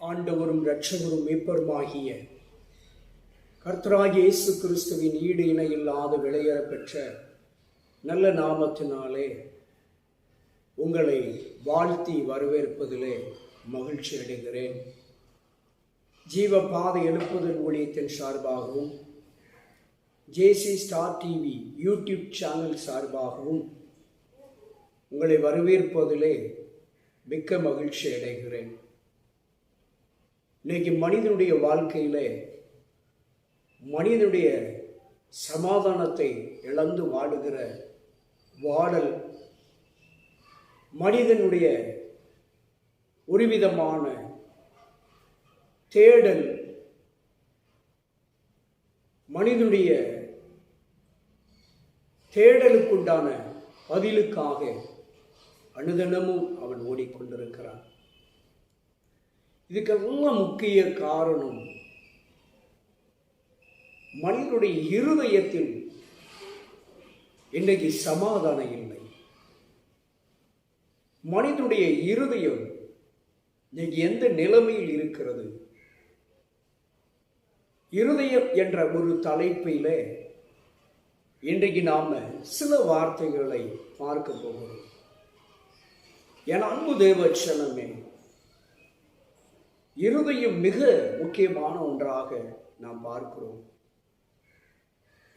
ஆண்டவரும் இரட்சகரும் மீட்பருமாகிய கர்த்தராகிய இயேசு கிறிஸ்துவின் ஈடு இணையில்லாத விலையேற பெற்ற நல்ல நாமத்தினாலே உங்களை வாழ்த்தி வரவேற்பதிலே மகிழ்ச்சி அடைகிறேன். ஜீவ பாதை எழுப்புதல் ஊழியத்தின் சார்பாகவும் ஜேசி ஸ்டார் டிவி யூடியூப் சேனல் சார்பாகவும் உங்களை வரவேற்பதிலே மிக்க மகிழ்ச்சி அடைகிறேன். இன்னைக்கு மனிதனுடைய வாழ்க்கையிலே மனிதனுடைய சமாதானத்தை இழந்து வாடுகிற வாடல், மனிதனுடைய ஒருவிதமான தேடல், மனிதனுடைய தேடலுக்குண்டான பதிலுக்காக அனுதினமும் அவன் ஓடிக்கொண்டிருக்கிறான். இதுக்கெல்லாம் முக்கிய காரணம் மனிதனுடைய இருதயத்தில் இன்றைக்கு சமாதானம் இல்லை. மனிதனுடைய இருதயம் இன்னைக்கு எந்த நிலைமையில் இருக்கிறது? இருதயம் என்ற ஒரு தலைப்பில இன்றைக்கு நாம சில வார்த்தைகளை பார்க்க போகிறோம். என் அன்பு தேவச்சனமே, இருதயம் மிக முக்கியமான ஒன்றாக நாம் பார்க்கிறோம்.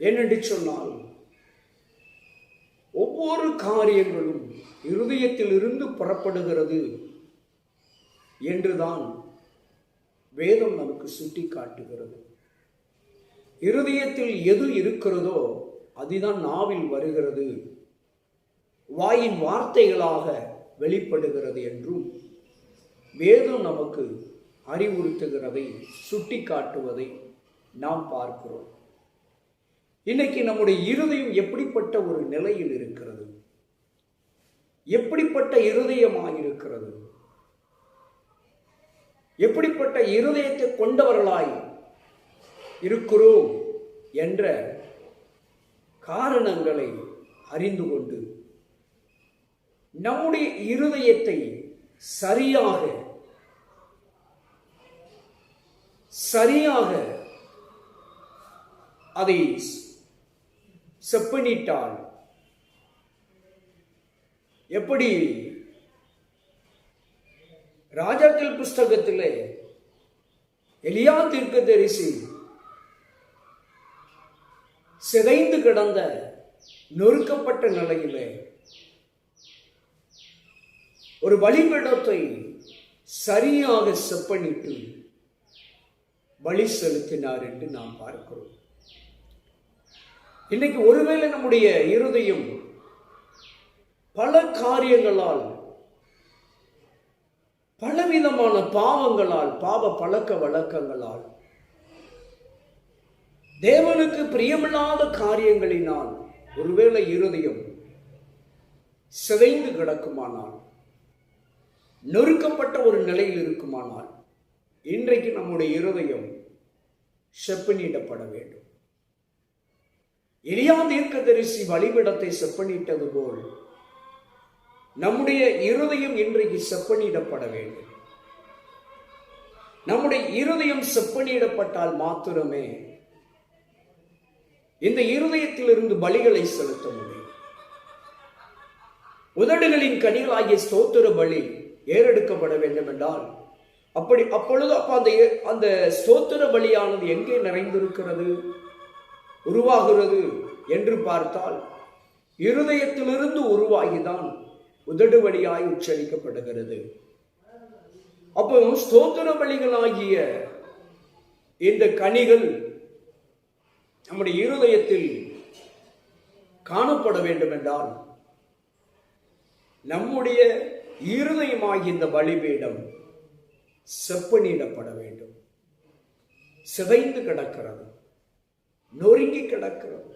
ஏனென்று சொன்னால் ஒவ்வொரு காரியங்களும் இருதயத்தில் இருந்து புறப்படுகிறது என்றுதான் வேதம் நமக்கு சுட்டி காட்டுகிறது. இருதயத்தில் எது இருக்கிறதோ அதுதான் நாவில் வருகிறது, வாயின் வார்த்தைகளாக வெளிப்படுகிறது என்றும் வேதம் நமக்கு அறிவுறுத்துகிறதை சுட்டி காட்டுவதை நாம் பார்க்கிறோம். இன்னைக்கு நம்முடைய இருதயம் எப்படிப்பட்ட ஒரு நிலையில் இருக்கிறது? எப்படிப்பட்ட இருதயமாக இருக்கிறது? எப்படிப்பட்ட இருதயத்தை கொண்டவர்களாய் இருக்கிறோம் என்ற காரணங்களை அறிந்து கொண்டு நம்முடைய இருதயத்தை சரியாக அதை செப்பனிட்டால் எப்படி ராஜாக்கள் புஸ்தகத்திலே எலியா தீர்க்கதரிசி சிதைந்து கிடந்த நொறுக்கப்பட்ட நிலையிலே ஒரு பலிபீடத்தை சரியாக செப்பனிட்டு பலி செலுத்தினார் என்று நாம் பார்க்கிறோம். இன்னைக்கு ஒருவேளை நம்முடைய இருதயம் பல காரியங்களால், பலவிதமான பாவங்களால், பாவ பழக்க வழக்கங்களால், தேவனுக்கு பிரியமில்லாத காரியங்களினால் ஒருவேளை இருதயம் சிதைந்து கிடக்குமானால், நொறுக்கப்பட்ட ஒரு நிலையில் இருக்குமானால், இன்றைக்கு நம்முடைய இருதயம் செப்பனிடப்பட வேண்டும். எலியா தீர்க்கதரிசி பலிபீடத்தை செப்பனிட்டது போல் நம்முடைய இருதயம் இன்றைக்கு செப்பனிடப்பட வேண்டும். நம்முடைய இருதயம் செப்பனிடப்பட்டால் மாத்திரமே இந்த இருதயத்திலிருந்து பலிகளை செலுத்த முடியும். உதடுகளின் கனிகளாகிய ஸ்தோத்திர பலி ஏறெடுக்கப்பட வேண்டும் என்றால் அப்பொழுது அந்த ஸ்தோத்திர பலியானது எங்கே நிறைந்திருக்கிறது, உருவாகிறது என்று பார்த்தால் இருதயத்திலிருந்து உருவாகிதான் உதடு வழியாய் உச்சரிக்கப்படுகிறது. அப்போ ஸ்தோத்திர பலிகளாகிய இந்த கனிகள் நம்முடைய இருதயத்தில் காணப்பட வேண்டும் என்றால் நம்முடைய இருதயமாகிய இந்த பலிபீடம் செப்பனிடப்பட வேண்டும். சிதைந்து கிடக்கிறது, நொறுங்கி கிடக்கிறது.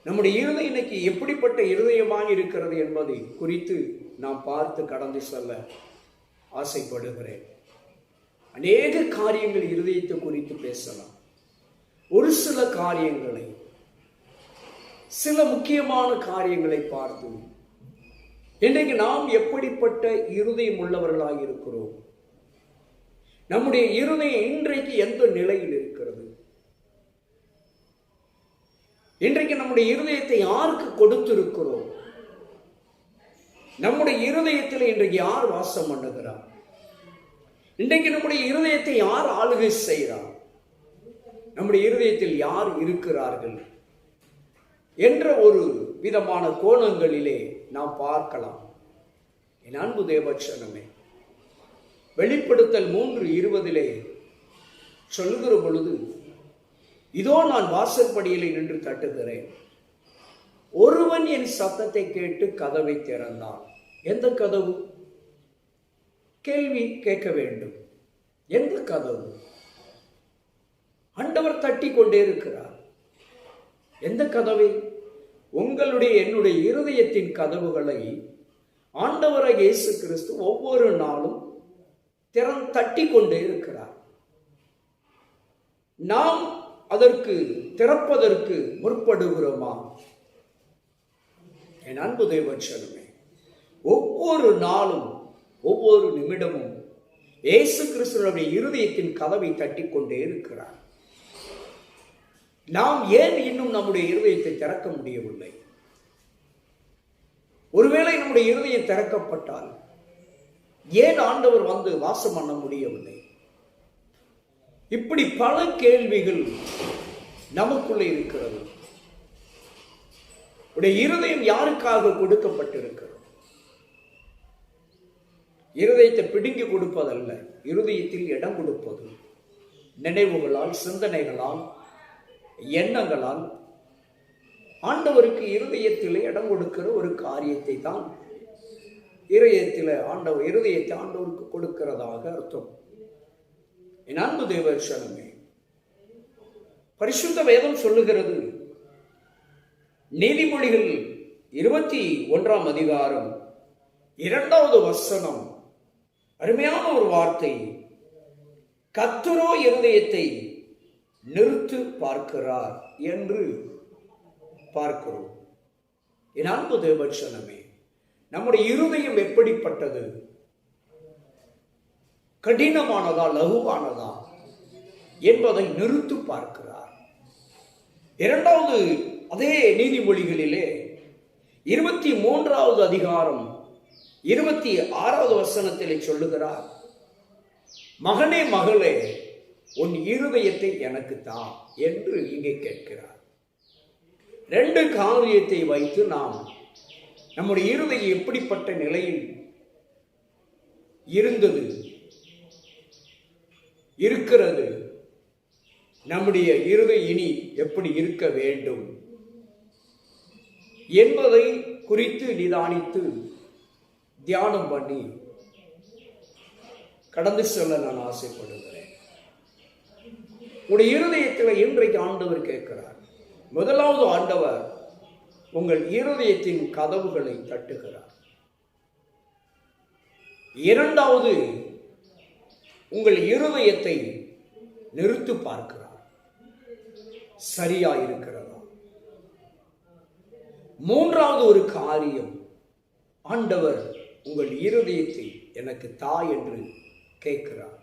நம்முடைய இருதயம் இன்னைக்கு எப்படிப்பட்ட இருதயமாக இருக்கிறது என்பதை குறித்து நாம் பார்த்து கடந்து செல்ல ஆசைப்படுகிறேன். அநேக காரியங்கள் இருதயத்தை குறித்து பேசலாம். ஒரு சில காரியங்களை, சில முக்கியமான காரியங்களை பார்த்து இன்றைக்கு நாம் எப்படிப்பட்ட இருதயம் உள்ளவர்களாக இருக்கிறோம், நம்முடைய இருதயம் இன்றைக்கு எந்த நிலையில் இருக்கிறது? இன்றைக்கு நம்முடைய இருதயத்தை யாருக்கு கொடுத்திருக்கிறோம்? நம்முடைய இருதயத்தில் இன்றைக்கு யார் வாசம் பண்ணுகிறார்? இன்றைக்கு நம்முடைய இருதயத்தை யார் ஆளுகை செய்கிறார்? நம்முடைய இருதயத்தில் யார் இருக்கிறார்கள் என்ற ஒரு விதமான கோணங்களிலே நாம் பார்க்கலாம். என் அன்பு தேவச்சனமே, வெளிப்படுத்தல் 3:20 சொல்லுகிற பொழுது, இதோ நான் வாசற்படியிலே நின்று தட்டுகிறேன், ஒருவன் என் சத்தத்தை கேட்டு கதவை திறந்தான். எந்த கதவு? கேள்வி கேட்க வேண்டும். எந்த கதவு? ஆண்டவர் தட்டி கொண்டே இருக்கிறார். எந்த கதவை? உங்களுடைய என்னுடைய இருதயத்தின் கதவுகளை ஆண்டவராகிய இயேசு கிறிஸ்து ஒவ்வொரு நாளும் தட்டி கொண்டே இருக்கிறார். நாம் அதற்கு திறப்பதற்கு முற்படுகிறோமா? என் அன்பு தேவச்சனமே, ஒவ்வொரு நாளும் ஒவ்வொரு நிமிடமும் இயேசு கிறிஸ்துவினுடைய இருதயத்தின் கதவை தட்டி கொண்டே இருக்கிறார். நாம் ஏன் இன்னும் நம்முடைய இருதயத்தை திறக்க முடியவில்லை? ஒருவேளை நம்முடைய இருதயம் திறக்கப்பட்டால் ஏன் ஆண்டவர் வந்து வாசம் பண்ண முடியவில்லை? இப்படி பல கேள்விகள் நமக்குள்ளே இருக்கிறது. உடைய இருதயம் யாருக்காக கொடுக்கப்பட்டிருக்கிறது? இருதயத்தை பிடுங்கி கொடுப்பதல்ல, இருதயத்தில் இடம் கொடுப்பது. நினைவுகளால், சிந்தனைகளால், எண்ணங்களால் ஆண்டவருக்கு இருதயத்தில் இடம் கொடுக்கிற ஒரு காரியத்தை தான் இருதயத்தை ஆண்டவருக்கு கொடுக்கிறதாக அர்த்தம். என் அன்பு தேவச்சனமே, பரிசுத்த வேதம் சொல்லுகிறது, நீதிமொழிகள் 21 அதிகாரம் 2வது வசனம், அருமையான ஒரு வார்த்தை, கர்த்தரோ இருதயத்தை நிறுத்து பார்க்கிறார் என்று பார்க்கிறோம். என் அன்பு தேவச்சனமே, நம்முடைய இருதயம் எப்படிப்பட்டது? கடினமானதா, லகுவானதா என்பதை நிறுத்து பார்க்கிறார். 2வது அதே நீதிமொழிகளிலே 23வது அதிகாரம் 26வது வசனத்திலே சொல்லுகிறார், மகனே மகளே, உன் இருதயத்தை எனக்கு தா என்று இங்கே கேட்கிறார். 2 காரியத்தை வைத்து நாம் நம்முடைய இருதயம் எப்படிப்பட்ட நிலையில் இருக்கிறது, நம்முடைய இருதயம் இனி எப்படி இருக்க வேண்டும் என்பதை குறித்து நிதானித்து தியானம் பண்ணி கடந்து செல்ல நான் ஆசைப்படுகிறேன். உங்களுடைய இருதயத்தில் இன்றைக்கு ஆண்டவர் கேட்கிறார். முதலாவது, ஆண்டவர் உங்கள் இருதயத்தின் கதவுகளை தட்டுகிறார். 2வது, உங்கள் இருதயத்தை நிறுத்து பார்க்கிறார், சரியா இருக்கிறதா. 3வது ஒரு காரியம், ஆண்டவர் உங்கள் இருதயத்தை எனக்கு தா என்று கேட்கிறார்.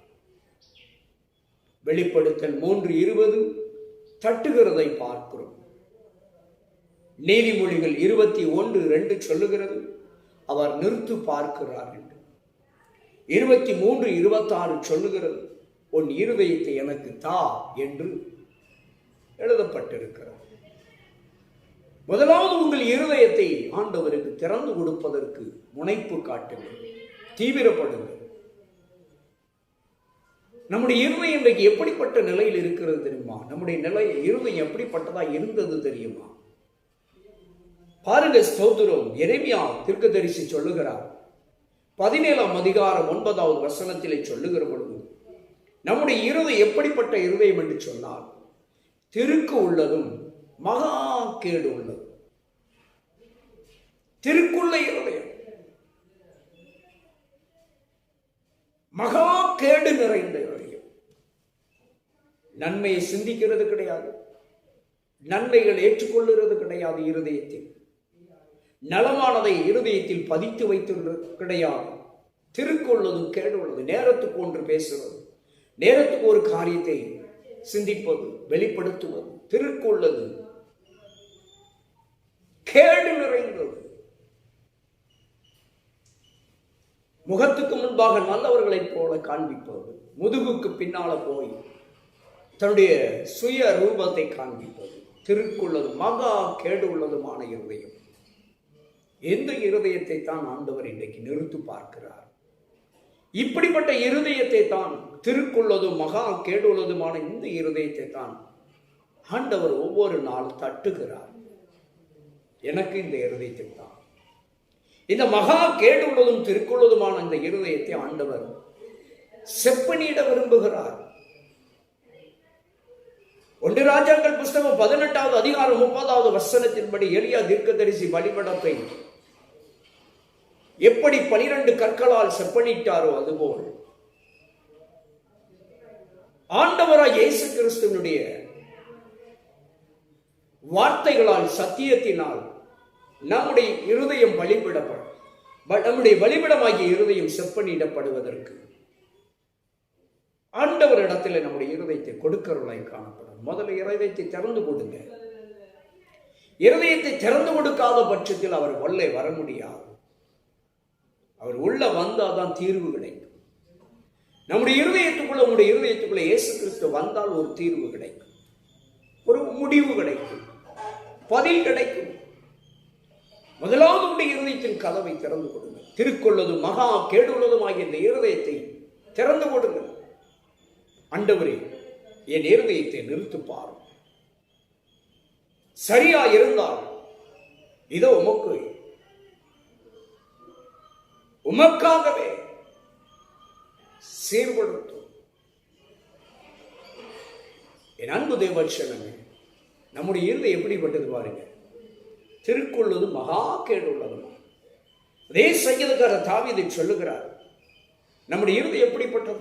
வெளிப்படுத்தல் 3:20 தட்டுகிறதை பார்க்கிறோம். நீதிமொழிகள் 21:2 சொல்லுகிறது, அவர் நிறுத்து பார்க்கிறார் என்று. 23:26 சொல்லுகிறது, உன் இருதயத்தை எனக்கு தா என்று எழுதப்பட்டிருக்கிறது. முதலாவது, உங்கள் இருதயத்தை ஆண்டவருக்கு திறந்து கொடுப்பதற்கு முனைப்பு காட்டுங்கள், தீவிரப்படுங்கள். நம்முடைய இருதயம் இன்றைக்கு எப்படிப்பட்ட நிலையில் இருக்கிறது தெரியுமா? நம்முடைய இருதயம் எப்படிப்பட்டதா இருந்தது தெரியுமா? பாருங்க, ஸ்தோத்திரம். எரேமியா தீர்க்கதரிசி சொல்லுகிறார், 17ஆம் அதிகாரம் 9வது வசனத்திலே சொல்லுகிற பொழுது, நம்முடைய இருதயம் எப்படிப்பட்ட இருதயம் என்று சொன்னால், திருக்கு உள்ளதும் மகா கேடு உள்ளது. திருக்குள்ள இருதயம் மகா கேடு நிறைந்த இருதயம். நன்மையை சிந்திக்கிறது கிடையாது, நன்மைகள் ஏற்றுக்கொள்ளுகிறது கிடையாது, இருதயத்தில் நலமானதை இருதயத்தில் பதித்து வைத்துள்ளது கிடையாது. திருக்குள்ளதும் கேடு உள்ளது. நேரத்துக்கு ஒன்று பேசுறது, நேரத்துக்கு ஒரு காரியத்தை சிந்திப்பது, வெளிப்படுத்துவது, திருக்குள்ளது, கேடு நிறைந்தது. முகத்துக்கு முன்பாக நல்லவர்களைப் போல காண்பிப்பது, முதுகுக்கு பின்னால போய் தன்னுடைய சுய ரூபத்தை காண்பிப்பது, திருக்குள்ளது, மகா கேடு உள்ளதுமான இருதயம். எந்த இருதயத்தை தான் ஆண்டவர் இன்றைக்கு நிறுத்து பார்க்கிறார்? இப்படிப்பட்ட இருதயத்தை தான், திருக்குள்ளதும் மகா கேடு உள்ளதுமான இந்த இருதயத்தை தான் ஆண்டவர் ஒவ்வொரு நாள் தட்டுகிறார். எனக்கு இந்த இருதயத்தை தான், இந்த மகா கேடு உள்ளதும் திருக்குள்ளதுமான இந்த இருதயத்தை ஆண்டவர் செப்பனிட விரும்புகிறார். 1 ராஜாக்கள் புஸ்தகம் 18வது அதிகாரம் 30வது வசனத்தின்படி எலியா தீர்க்கதரிசி பலிபீடத்தை எப்படி 12 கற்களால் செப்பனிட்டாரோ அதுபோல் ஆண்டவராய் இயேசு கிறிஸ்துவினுடைய வார்த்தைகளால், சத்தியத்தினால் நம்முடைய இருதயம் நம்முடைய பலிபீடமாகிய இருதயம் செப்பனிடப்படுவதற்கு ஆண்டவரிடத்தில் நம்முடைய இருதயத்தை கொடுக்கிறவர்களாய் காணப்படும். முதல்ல இருதயத்தை திறந்து கொடுங்க. இருதயத்தை திறந்து கொடுக்காத பட்சத்தில் அவர் உள்ளே வர முடியாது. அவர் உள்ள வந்தாதான் தீர்வு கிடைக்கும். நம்முடைய இருதயத்துக்குள்ள இயேசு கிறிஸ்து வந்தால் ஒரு தீர்வு கிடைக்கும், ஒரு முடிவு கிடைக்கும், பதில் கிடைக்கும். முதலாவது உடைய இருதயத்தின் கதவை திறந்து கொடுங்கள். திருக்குள்ளதும் மகா கேடுள்ளதும் ஆகிய இந்த இருதயத்தை திறந்து கொடுங்கள். ஆண்டவரே, என் இருதயத்தை நிறுத்து பாரும். சரியா இருந்தால் இதோ உமக்காகவே சீர்படுத்தும். என் அன்பு தேவச்சனமே, நம்முடைய இருதயம் எப்படிப்பட்டது பாருங்க. திருக்குள்ளது மகா கேடு உள்ளது. அதே சங்கீதக்காரர் தாவீது சொல்லுகிறார், நம்முடைய இருதயம் எப்படிப்பட்டது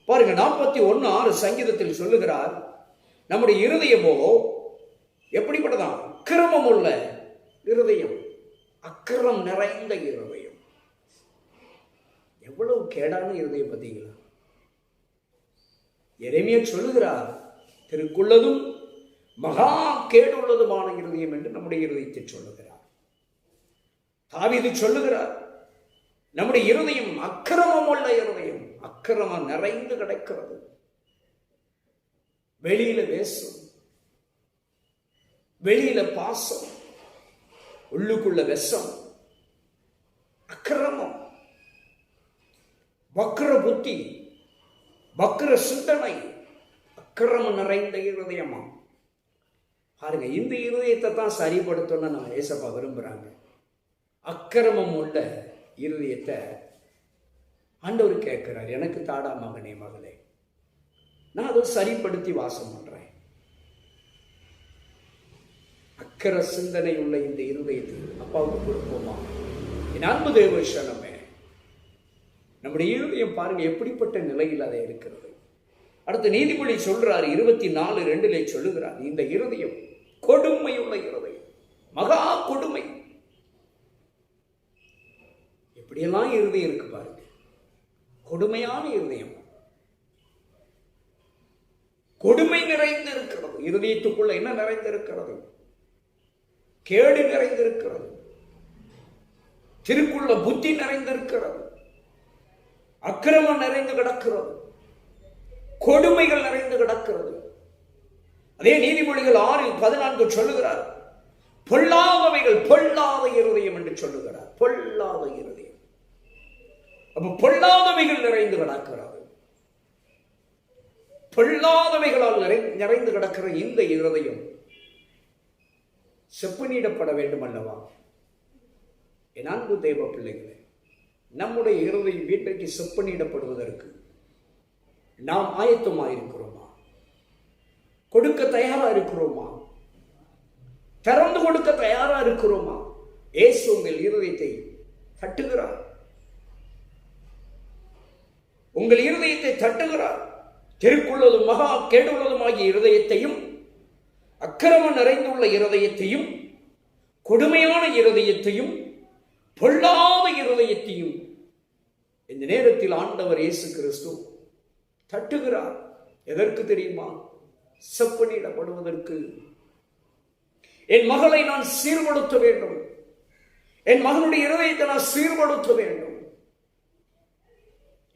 பாருங்க. 41:6 சங்கீதத்தில் சொல்லுகிறார், நம்முடைய இருதயமோ எப்படிப்பட்டதான்? அக்கிரமம் உள்ள இருதயம், அக்கிரமம் நிறைந்த இருதயம். எவ்வளவு கேடான இருதயம் பார்த்தீங்களா? எரேமியா சொல்லுகிறார், திருக்குள்ளதும் மகா கேடு உள்ளதுமான இருதயம் என்று நம்முடைய இருதயத்தை சொல்லுகிறார். தாவீது சொல்லுகிறார், நம்முடைய இருதயம் அக்கிரமம் உள்ள இருதயம், அக்கிரமம் நிறைந்து கிடக்கிறது. வெளியில வேஷம், வெளியில பாசம், உள்ளுக்குள்ள விஷம், அக்கிரமம், வக்ர புத்தி, வக்ர சிந்தனை, அக்கிரமம் நிறைந்த இருதயமா. பாருங்க, இந்த இருதயத்தை தான் சரிப்படுத்தணும்னு நம்ம ஏசப்பா விரும்புறாங்க. அக்கிரமம் உள்ள இருதயத்தை ஆண்டவர் கேட்கிறார், எனக்கு தாடா மகனே மகளே, நான் அதை சரிப்படுத்தி வாசம் பண்றேன். அக்கிர சிந்தனை உள்ள இந்த இருதயத்தை அப்பாவுக்கு கொடுப்போமா? என் அன்பு தேவசனமே, நம்முடைய இருதயம் பாருங்க எப்படிப்பட்ட நிலையில் அதை இருக்கிறது. அடுத்த நீதிபதி சொல்றாரு 24:2 சொல்லுகிறார், இந்த இருதயம் கொடுமை உள்ள இருதயம், மகா கொடுமை. எப்படியெல்லாம் இருதயம் இருக்கு பாருங்க, கொடுமையான இருதயம், கொடுமை நிறைந்து இருக்கிறது. இருதயத்துக்குள்ள என்ன நிறைந்திருக்கிறது? கேடு நிறைந்திருக்கிறது. திருக்குள்ள புத்தி நிறைந்திருக்கிறது, அக்கிரமம் நிறைந்து கிடக்கிறது, கொடுமைகள் நிறைந்து கிடக்கிறது. அதே நீதிமொழிகள் 6:14 சொல்லுகிறார், பொல்லாதவைகள், பொல்லாத இருதயம் என்று சொல்லுகிறார். பொல்லாத இருதயம், அப்ப பொல்லாதவைகள் நிறைந்து கிடக்கிறது. பொல்லாதவைகளால் நிறைந்து கிடக்கிற இந்த இருதயம் செப்பனிடப்பட வேண்டும் அல்லவா? என் அன்பு தேவ பிள்ளைகளே, நம்முடைய இருதயம் வீட்டைக்கு செப்பனிடப்படுவதற்கு நாம் ஆயத்தமாயிருக்கிறோமா? கொடுக்க தயாரா இருக்கிறோமா? திறந்து கொடுக்க தயாரா இருக்கிறோமா? இயேசு உங்கள் இருதயத்தை தட்டுகிறார், உங்கள் இருதயத்தை தட்டுகிறார். திருக்குள்ளதும் மகா கேடுள்ளதுமாகிய இருதயத்தையும், அக்கிரமம் நிறைந்துள்ள இருதயத்தையும், கொடுமையான இருதயத்தையும், பொல்லாத இருதயத்தையும் இந்த நேரத்தில் ஆண்டவர் இயேசு கிறிஸ்து தட்டுகிறார். எதற்கு தெரியுமா? செப்பனிடப்படுவதற்கு. என் மகளை நான் சீர்படுத்த வேண்டும், என் மகனுடைய இருதயத்தை நான் சீர்படுத்த வேண்டும்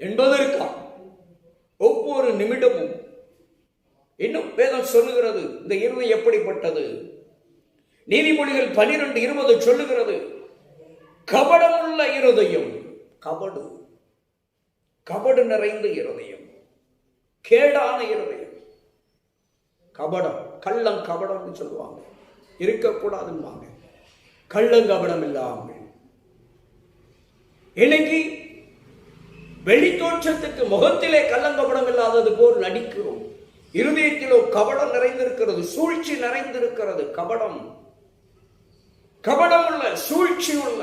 என்பதற்காக ஒவ்வொரு நிமிடமும். இன்னும் வேதம் சொல்லுகிறது இந்த இருதயம் எப்படிப்பட்டது. நீதிமொழிகள் 12:20 சொல்லுகிறது, கபடமுள்ள இருதயம், கபடு நிறைந்த இருதயம், கேடான இருதயம், கபடம், கள்ளம் கபடம்னு சொல்லுவாங்க, இருக்கக்கூடாதுன்னு கள்ளங்கபடம் இல்லாமல். இன்னைக்கு வெளி தோற்றத்துக்கு முகத்திலே கள்ளங்கபடம் இல்லாதது போல் நடிக்கிறோம். இருதயத்திலோ கபடம் நிறைந்திருக்கிறது, சூழ்ச்சி நிறைந்திருக்கிறது. கபடம் உள்ள, சூழ்ச்சி உள்ள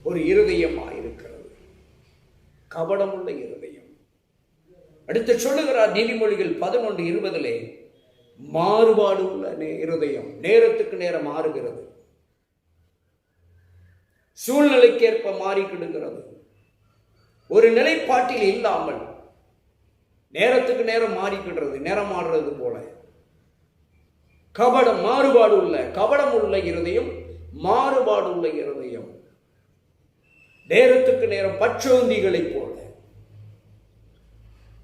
ஒரு இருதயமாயிருக்கிறது, கபடம் உள்ள இருதயம். அடுத்து சொல்லுகிறார் நீதிமொழிகள் 11:20, மாறுபாடு உள்ள இருதயம், நேரத்துக்கு நேரம் மாறுகிறது, சூழ்நிலைக்கேற்ப மாறிக்கிடுகிறது, ஒரு நிலைப்பாட்டில் இல்லாமல் நேரத்துக்கு நேரம் மாறிக்கிடுறது, நேரம் மாறுறது போல. கபடம், மாறுபாடு உள்ள, கபடம் உள்ள இருதயம், மாறுபாடு உள்ள இருதயம், நேரத்துக்கு நேரம் பச்சோந்திகளை போல.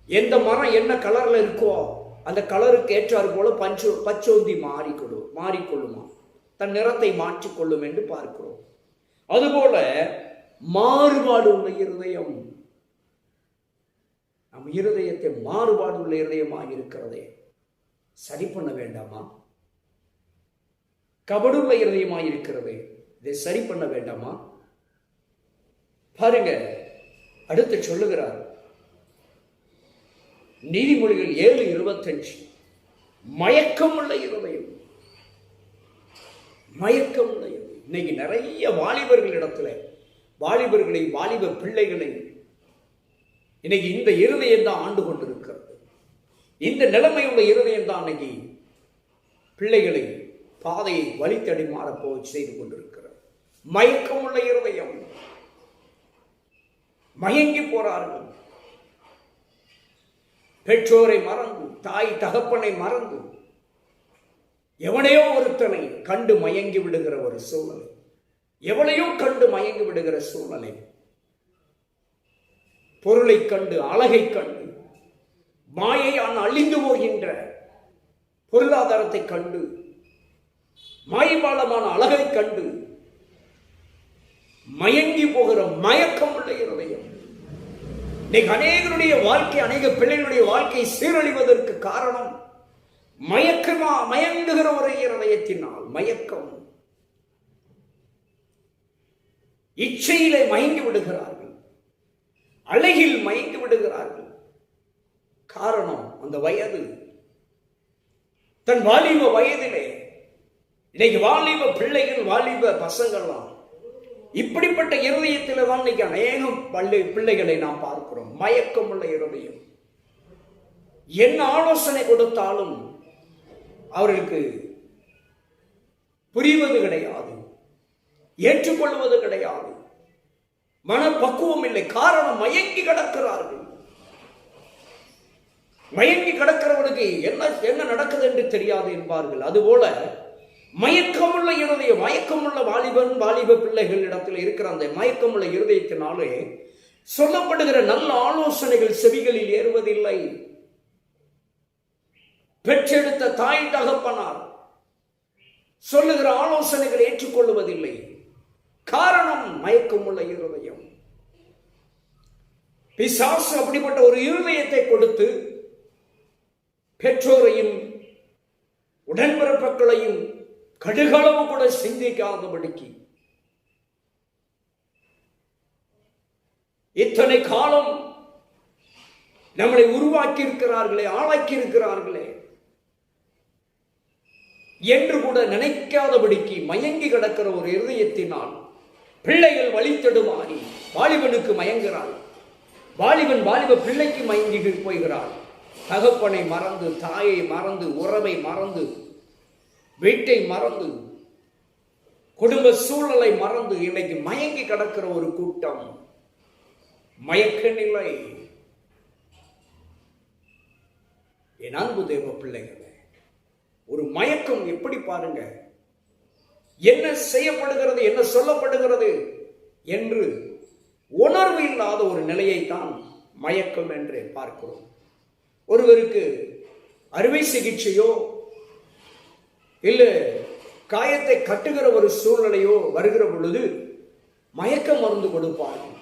எந்த மரம் என்ன கலர்ல இருக்கோ அந்த கலருக்கு ஏற்றாறு போல பச்சோந்தி மாறிக்கொள்ளுமா, தன் நிறத்தை மாற்றிக்கொள்ளும் என்று பார்க்கிறோம். அதுபோல மாறுபாடு உள்ள இருதயம், நம் இருதயத்தை மாறுபாடு உள்ள இருதயமாக இருக்கிறதே சரி பண்ண வேண்டாமா? கபடுள்ள இருதயமாக இருக்கிறதே இதை சரி பண்ண வேண்டாமா? பாருங்க, அடுத்து சொல்லுகிறார் நீதிமொழிகள் 7:25, மயக்கம் உள்ள இருதயம், மயக்கம் உள்ள இருதயம். இன்னைக்கு நிறைய வாலிபர்களிடத்துல, வாலிப பிள்ளைகளை இன்னைக்கு இந்த இருதயம் தான் ஆண்டு கொண்டிருக்கிறது. இந்த நிலைமையுள்ள இருதயம் தான் இன்னைக்கு பிள்ளைகளை பாதையை வழித்தடி மாறப்போ செய்து கொண்டிருக்கிறது. மயக்கம் உள்ள இருதயம், மயங்கி போறார்கள். பெற்றோரை மறந்து, தாய் தகப்பனை மறந்து, எவனையோ ஒருத்தனை கண்டு மயங்கி விடுகிற ஒரு சூழ்நிலை, எவனையோ கண்டு மயங்கி விடுகிற சூழ்நிலை. பொருளை கண்டு, அழகை கண்டு, மாயையான அழிந்து போகின்ற பொருளாதாரத்தை கண்டு, மாய்பாலமான அழகை கண்டு மயங்கி போகிற மயக்கம் உள்ள இருதயம். இன்னைக்கு அநேகருடைய வாழ்க்கை, அநேக பிள்ளைகளுடைய வாழ்க்கை சீரழிவதற்கு காரணம் மயங்குகிற ஒரு இருதயத்தினால். மயக்கம், இச்சையிலே மயங்கி விடுகிறார்கள், அழகில் மயங்கி விடுகிறார்கள். காரணம் அந்த வயது. தன் வாலிப வயதிலே இன்னைக்கு வாலிப பிள்ளைகள், வாலிப பசங்கள்லாம் இப்படிப்பட்ட இருதயத்தில் தான் இன்னைக்கு அநேகம் பிள்ளைகளை நாம் பார்க்கிறோம். மயக்கம் உள்ள இருதயம். என்ன ஆலோசனை கொடுத்தாலும் அவர்களுக்கு புரிவது கிடையாது, ஏற்றுக்கொள்வது கிடையாது, மனப்பக்குவம் இல்லை. காரணம் மயங்கி கிடக்கிறார்கள். மயங்கி கிடக்கிறவனுக்கு என்ன நடக்குது என்று தெரியாது என்பார்கள். அதுபோல மயக்கமுள்ள இருதயம், மயக்கமுள்ள வாலிப பிள்ளைகள் இடத்துல இருக்கிற அந்த மயக்கமுள்ள இருதயத்தினாலே சொல்லப்படுகிற நல்ல ஆலோசனைகள் செவிகளில் ஏறுவதில்லை. பெற்றெடுத்த தாய் தகப்பனார் சொல்லுகிற ஆலோசனைகளை ஏற்றுக்கொள்வதில்லை. காரணம் மயக்கமுள்ள இருதயம். பிசாசு அப்படிப்பட்ட ஒரு இருதயத்தை கொடுத்து பெற்றோரையும் உடன்பிறப்புகளையும் கடுகளவு கூட சிந்திக்காதபடிக்கு இத்தனை காலம் நம்மளை உருவாக்கி இருக்கிறார்களே, ஆளாக்கி இருக்கிறார்களே என்று கூட நினைக்காதபடிக்கு மயங்கி கிடக்கிற ஒரு இருதயத்தினால் பிள்ளைகள் வழித்தடுமாறி வாலிபனுக்கு மயங்குகிறாள், வாலிப பிள்ளைக்கு மயங்கி போய்கிறாள். தகப்பனை மறந்து, தாயை மறந்து, உறவை மறந்து, வீட்டை மறந்து, குடும்ப சூழலை மறந்து இன்னைக்கு மயங்கி கிடக்கிற ஒரு கூட்டம். மயக்க நிலை. என் அன்பு தேவ பிள்ளைகளே, ஒரு மயக்கம் எப்படி பாருங்க, என்ன செய்யப்படுகிறது, என்ன சொல்லப்படுகிறது என்று உணர்வு இல்லாத ஒரு நிலையைத்தான் மயக்கம் என்று பார்க்கிறோம். ஒருவருக்கு அறுவை சிகிச்சையோ இல்லை காயத்தை கட்டுகிற ஒரு சூழ்நிலையோ வருகிற பொழுது மயக்க மருந்து கொடுப்பார்கள்.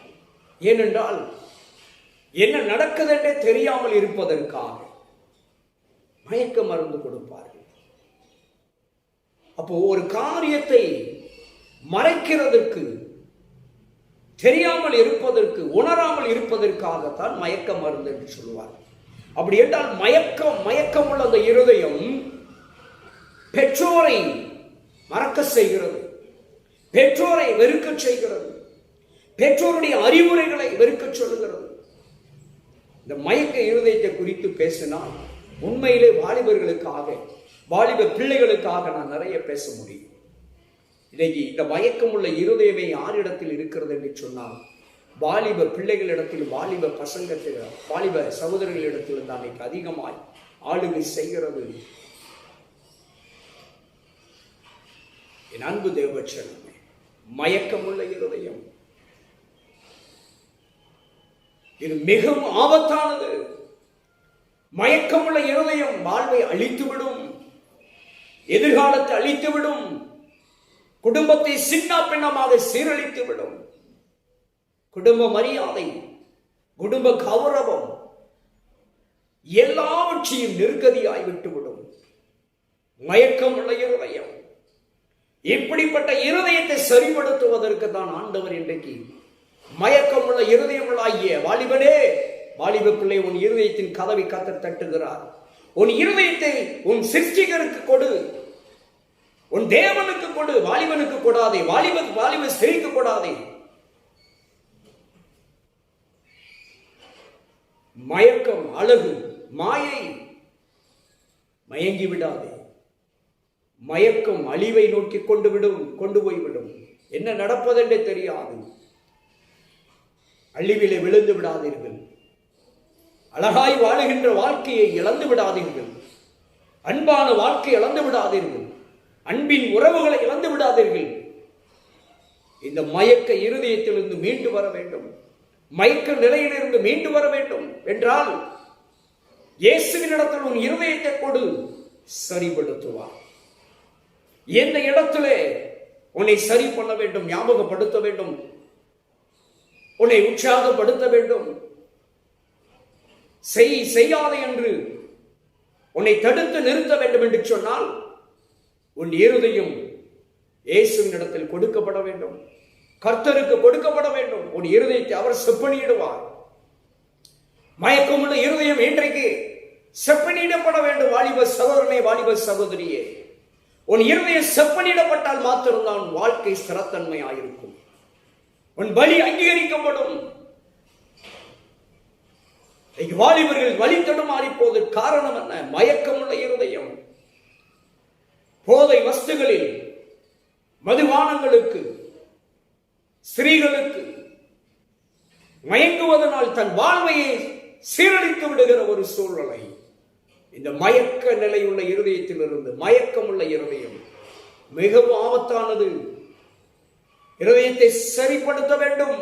ஏனென்றால் என்ன நடக்குது என்றே தெரியாமல் இருப்பதற்காக மயக்க மருந்து கொடுப்பார்கள். அப்போ ஒரு காரியத்தை மறைக்கிறதுக்கு, தெரியாமல் இருப்பதற்கு, உணராமல் இருப்பதற்காகத்தான் மயக்க மருந்து என்று சொல்லுவார். அப்படி என்றால் மயக்கம் உள்ள அந்த இருதயம் பெற்றோரை மறக்க செய்கிறது, பெற்றோரை வெறுக்க செய்கிறது, பெற்றோருடைய அறிவுரைகளை வெறுக்க சொல்லுகிறது. இந்த மயக்க இருதயத்தை குறித்து பேசினால் உண்மையிலே வாலிபர்களுக்காக, வாலிப பிள்ளைகளுக்காக நான் நிறைய பேச முடியும். இன்னைக்கு இந்த மயக்கம் உள்ள இருதயமே யாரிடத்தில் இருக்கிறது என்று சொன்னால் வாலிப பிள்ளைகளிடத்தில், வாலிப பசங்கத்தில், வாலிப சகோதரர்களிடத்தில் தான் அதிகமாய் ஆளுகை செய்கிறது. என் அன்பு தேவச்சனமே, மயக்கமுள்ள இருதயம் இது மிகவும் ஆபத்தானது. மயக்கமுள்ள இருதயம் வாழ்வை அழித்துவிடும், எதிர்காலத்தை அழித்துவிடும், குடும்பத்தை சின்ன பின்னமாக சீரழித்துவிடும். குடும்ப மரியாதை, குடும்ப கௌரவம் எல்லாவற்றையும் நிர்கதியாய் விட்டுவிடும். மயக்கமுள்ள இருதயம். இப்படிப்பட்ட இருதயத்தை சரிப்படுத்துவதற்கு தான் ஆண்டவர் இன்றைக்கு மயக்கமுள்ள இருதயங்களாகிய வாலிபனே, வாலிப பிள்ளை, உன் இருதயத்தின் கதவை கத்தர் தட்டுகிறார். உன் இருதயத்தை உன் சிருஷ்டிகருக்கு கொடு, உன் தேவனுக்கு கொடு, வாலிபனுக்கு கொடாதே, வாலிப ஸ்திரீக்கு கொடாதே. மயக்கம் அழகு, மாயை, மயங்கி விடாதே. மயக்கம் அழிவை நோக்கி கொண்டு போய்விடும். என்ன நடப்பதென்றே தெரியாது. அழிவிலே விழுந்து விடாதீர்கள். அழகாய் வாழுகின்ற வாழ்க்கையை இழந்து விடாதீர்கள். அன்பான வாழ்க்கை இழந்து விடாதீர்கள். அன்பின் உறவுகளை இழந்து விடாதீர்கள். இந்த மயக்க இருதயத்திலிருந்து மீண்டு வர வேண்டும். மயக்க நிலையிலிருந்து மீண்டு வர வேண்டும் என்றால் இயேசுவினிடத்தில் உன் இருதயத்தை கொடு, சரிப்படுத்துவார். எந்த இடத்திலே உன்னை சரி பண்ண வேண்டும், ஞாபகப்படுத்த வேண்டும், உன்னை உற்சாகப்படுத்த வேண்டும், செய்யாதே என்று உன்னை தடுத்து நிறுத்த வேண்டும் என்று சொன்னால் உன் இருதயம் இயேசுவின் இடத்தில் கொடுக்கப்பட வேண்டும், கர்த்தருக்கு கொடுக்கப்பட வேண்டும். உன் இருதயத்தை அவர் செப்பனிடுவார். மயக்கமுள்ள இருதயம் இன்றைக்கு செப்பனிடப்பட வேண்டும். வாலிப சகோதரனே, வாலிப சகோதரியே, உன் இருதயம் செப்பனிடப்பட்டால் மாத்திரம்தான் வாழ்க்கை ஸ்திரத்தன்மையாயிருக்கும். உன் பலி அங்கீகரிக்கப்படும். வாலிபர்கள் வழி தடுமாறி போவதற்கு காரணம் என்ன? மயக்கமுள்ள இருதயம். போதை வஸ்துகளில், மதுபானங்களுக்கு, ஸ்திரீகளுக்கு மயங்குவதனால் தன் வாழ்வையை சீரழித்து விடுகிற ஒரு சூழ்நிலை. இந்த மயக்க நிலையுள்ள இருதயத்திலிருந்து, மயக்கமுள்ள இருதயம் மிகவும் ஆபத்தானது. இருதயத்தை சரிப்படுத்த வேண்டும்.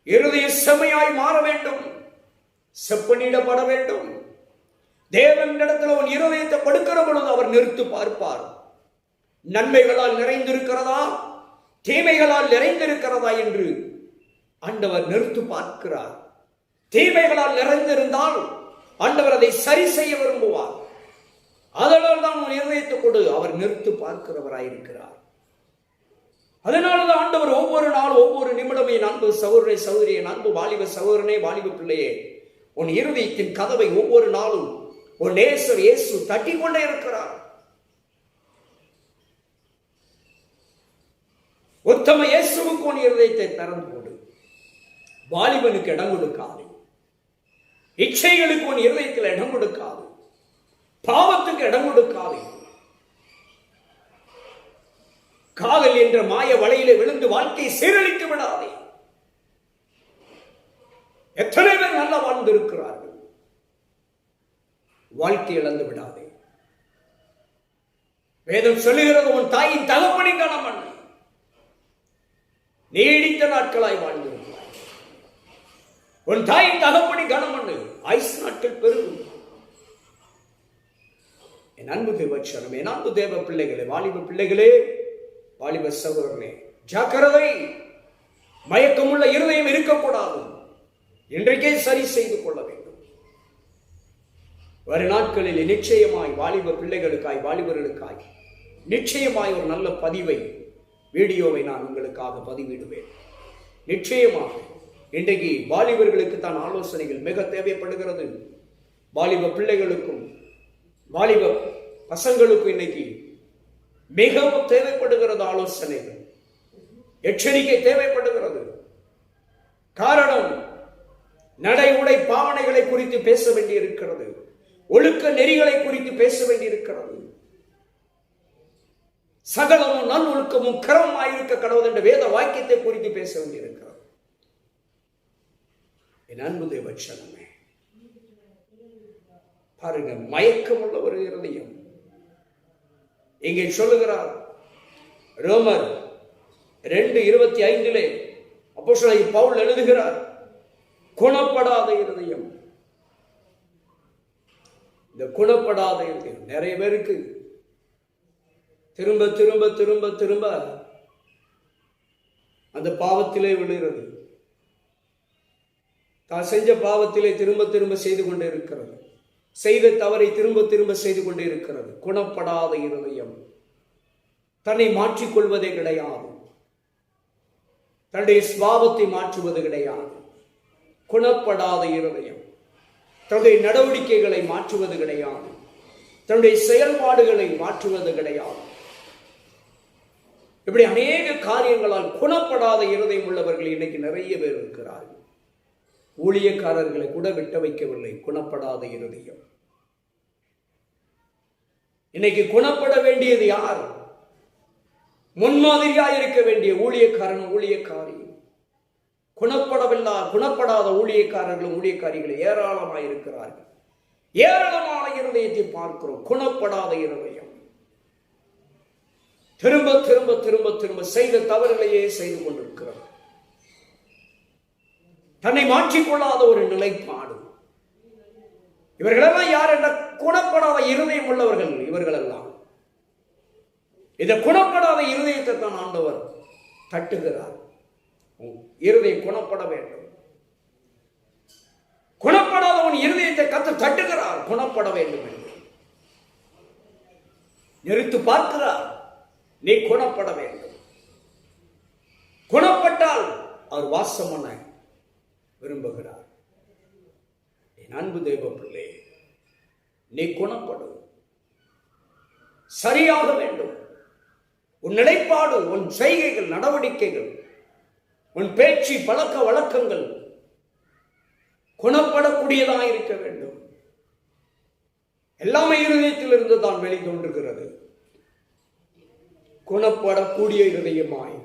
இருதய செம்மையாய் மாற வேண்டும், செப்பனிடப்பட வேண்டும். தேவன் இடத்துல உன் இருதயத்தை கொடுக்கிற பொழுது அவர் நிறுத்து பார்ப்பார். நன்மைகளால் நிறைந்திருக்கிறதா, தீமைகளால் நிறைந்திருக்கிறதா என்று ஆண்டவர் நிறுத்து பார்க்கிறார். தீமைகளால் நிறைந்திருந்தால் ஆண்டவர் அதை சரி செய்ய விரும்புவார். அதனால் தான் உன் இருதயத்தை கொடு, அவர் நிறுத்து பார்க்கிறவராயிருக்கிறார். அதனாலதான் ஆண்டவர் ஒவ்வொரு நாளும், ஒவ்வொரு நிமிடமே, என் அன்பு சகோதரனை, சகோதரியை, அன்பு வாலிப சகோதரனே, வாலிப பிள்ளையே, உன் இருதயத்தின் கதவை ஒவ்வொரு நாளும் உன் நேசர் இயேசு தட்டிக் கொண்டே இருக்கிறார். உத்தம இயேசுவுக்கு உன் இருதயத்தை திறந்து கொடு. வாலிபனுக்கு இடம் கொடுக்காது, இச்சைகளுக்கு உன் இருதயத்தில் இடம் கொடுக்காது, பாவத்துக்கு இடம் கொடுக்காது. காதல் என்ற மாய வலையிலே விழுந்து வாழ்க்கையை சீரழித்து விடாதே. வாழ்ந்திருக்கிறார்கள். வாழ்க்கை இழந்து விடாதே. வேதம் சொல்லுகிறது, உன் தாயின் தகப்பனின் கனம் பண்ணு. நீடித்த நாட்களாய் வாழ்ந்திருக்கிறாய். உன் தாயின் தகப்பனின் கனம் பண்ணு, ஆயுசு நாட்கள் பெருகும். என் அன்பு தேவச்சனம், என் அன்பு தேவ பிள்ளைகளே, வாலிப பிள்ளைகளே, வாலிப சகோதரனே, ஜாக்கிரதை. மயக்கமுள்ள இருதயம் இருக்கக்கூடாது. இன்றைக்கே சரி செய்து கொள்ள வேண்டும். வரும் நாட்களில் நிச்சயமாய் வாலிப பிள்ளைகளுக்காய், வாலிபர்களுக்காய் நிச்சயமாய் ஒரு நல்ல பதிவை, வீடியோவை நான் உங்களுக்காக பதிவிடுவேன். நிச்சயமாக இன்றைக்கு வாலிபர்களுக்கு தான் ஆலோசனைகள் மிக தேவைப்படுகிறது. வாலிப பிள்ளைகளுக்கும் வாலிப பசங்களுக்கும் இன்னைக்கு மிகவும் தேவைப்படுகிறது ஆலோசனைகள், எச்சரிக்கை தேவைப்படுகிறது. காரணம், நடை உடை பாவனைகளை குறித்து பேச வேண்டியிருக்கிறது. ஒழுக்க நெறிகளை குறித்து பேச வேண்டியிருக்கிறது. சகலமும் நல் ஒழுக்கமும் கிரமமாயிருக்க கடவுள் என்ற வேத வாக்கியத்தை குறித்து பேச வேண்டியிருக்கிறது. என் அன்பு தேவச்சனமே, பாருங்க, மயக்கம் உள்ள ஒரு இருதயம். இங்கே சொல்லுகிறார் ரோமர் 2:25 அப்போஸ்தலன் பவுல் எழுதுகிறார், குணப்படாத இருதயம். இந்த குணப்படாத இருதயம் நிறைய பேருக்கு திரும்ப திரும்ப திரும்ப திரும்ப அந்த பாவத்திலே விழுகிறது. தான் செஞ்ச பாவத்திலே திரும்ப திரும்ப செய்து கொண்டே இருக்கிறது. செய்த தவறை திரும்ப திரும்ப செய்து கொண்டே இருக்கிறது. குணப்படாத இருதயம் தன்னை மாற்றிக்கொள்வதே கிடையாது. தன்னுடைய சுபாவத்தை மாற்றுவது கிடையாது. குணப்படாத இருதயம் தன்னுடைய நடவடிக்கைகளை மாற்றுவது கிடையாது. தன்னுடைய செயல்பாடுகளை மாற்றுவது கிடையாது. இப்படி அநேக காரியங்களால் குணப்படாத இருதயம் உள்ளவர்கள் இன்னைக்கு நிறைய பேர் இருக்கிறார்கள். ஊழியக்காரர்களை கூட விட்டு வைக்கவில்லை. குணப்படாத இருதயம். இன்னைக்கு குணப்பட வேண்டியது யார்? முன்மாதிரியாக இருக்க வேண்டிய ஊழியக்காரன், ஊழியக்காரி. குணப்படாத ஊழியக்காரர்களும் ஊழியக்காரிகள் ஏராளமாக இருக்கிறார்கள். ஏராளமான இருதயத்தை பார்க்கிறோம். குணப்படாத இருதயம் திரும்ப திரும்ப திரும்ப திரும்ப செய்த தவறுகளையே செய்து கொண்டிருக்கிறார். தன்னை மாற்றிக்கொள்ளாத ஒரு நிலைப்பாடு. இவர்களெல்லாம் யார் என்ற குணப்படாத இருதயம் உள்ளவர்கள். இவர்களெல்லாம் இந்த குணப்படாத இருதயத்தை தான் ஆண்டவர் தட்டுகிறார். இருதயம் குணப்பட வேண்டும். குணப்படாத உன் இருதயத்தை கர்த்தர் தட்டுகிறார். குணப்பட வேண்டும் என்று நிறுத்து பார்க்கிறார். நீ குணப்பட வேண்டும். குணப்பட்டால் அவர் வாசம் பண்ண விரும்புகிறார். என் அன்பு தேவ பிள்ளை, நீ குணப்படும். சரியாக வேண்டும். உன் நிலைப்பாடு, உன் செய்கைகள், நடவடிக்கைகள், உன் பேச்சு, பழக்க வழக்கங்கள் குணப்படக்கூடியதாக இருக்க வேண்டும். எல்லாமே இருதயத்தில் இருந்து தான் வெளித்தோன்றுகிறது. குணப்படக்கூடிய இருதயமாய்,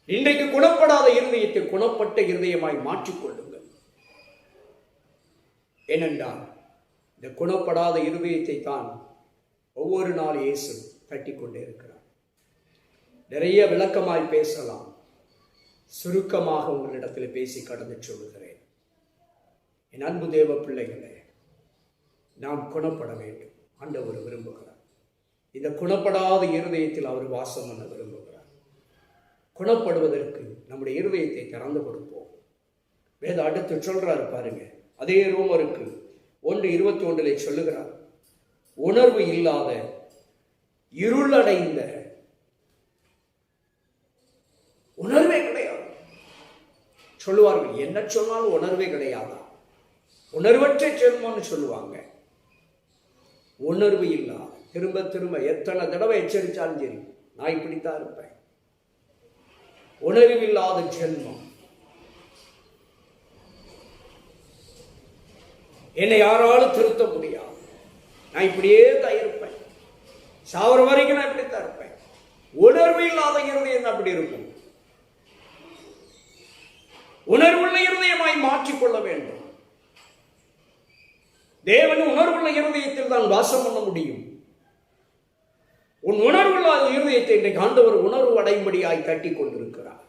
இன்றைக்கு குணப்படாத இருதயத்தை குணப்பட்ட இருதயமாய் மாற்றிக்கொள்ளுங்கள். ஏனென்றால் இந்த குணப்படாத இருதயத்தை தான் ஒவ்வொரு நாள் இயேசு தட்டி கொண்டே இருக்கிறார். நிறைய விளக்கமாய் பேசலாம். சுருக்கமாக உங்களிடத்தில் பேசி கடந்து சொல்லுகிறேன். என் அன்பு தேவ பிள்ளைகளே, நாம் குணப்பட வேண்டும். ஆண்டவர் விரும்புகிறார். இந்த குணப்படாத இருதயத்தில் அவர் வாசம் பண்ண விரும்புகிறார். குணப்படுவதற்கு நம்முடைய இருதயத்தை திறந்து கொடுப்போம். வேத அடுத்து சொல்றாரு பாருங்க, அதே ரோமருக்கு 1:21 சொல்லுகிறார், உணர்வு இல்லாத இருளடைந்த, உணர்வே கிடையாது சொல்லுவார்கள். என்ன சொன்னாலும் உணர்வே கிடையாதா? உணர்வற்ற ஜென்மம்னு சொல்லுவாங்க. உணர்வு இல்லாத, திரும்ப திரும்ப எத்தனை தடவை எச்சரித்தாலும் சரி, நான் இப்படித்தான் இருப்பேன். உணர்வில்லாத ஜென்மம். என்னை யாராலும் திருத்த முடியாது. நான் இப்படியே தான் இருப்பேன். சாவர வரைக்கும் நான் இப்படித்தான் இருப்பேன். உணர்வு இல்லாத இருதயம் அப்படி இருக்கும். உணர்வுள்ள இருதயமாய் மாற்றிக்கொள்ள வேண்டும். தேவன் உணர்வுள்ள இருதயத்தில் தான் வாசம் பண்ண முடியும். உன் உணர்வுள்ள இருதயத்தை இன்றைக்கு ஆண்டவர் உணர்வு அடையும்படியாய் தட்டி கொண்டிருக்கிறார்.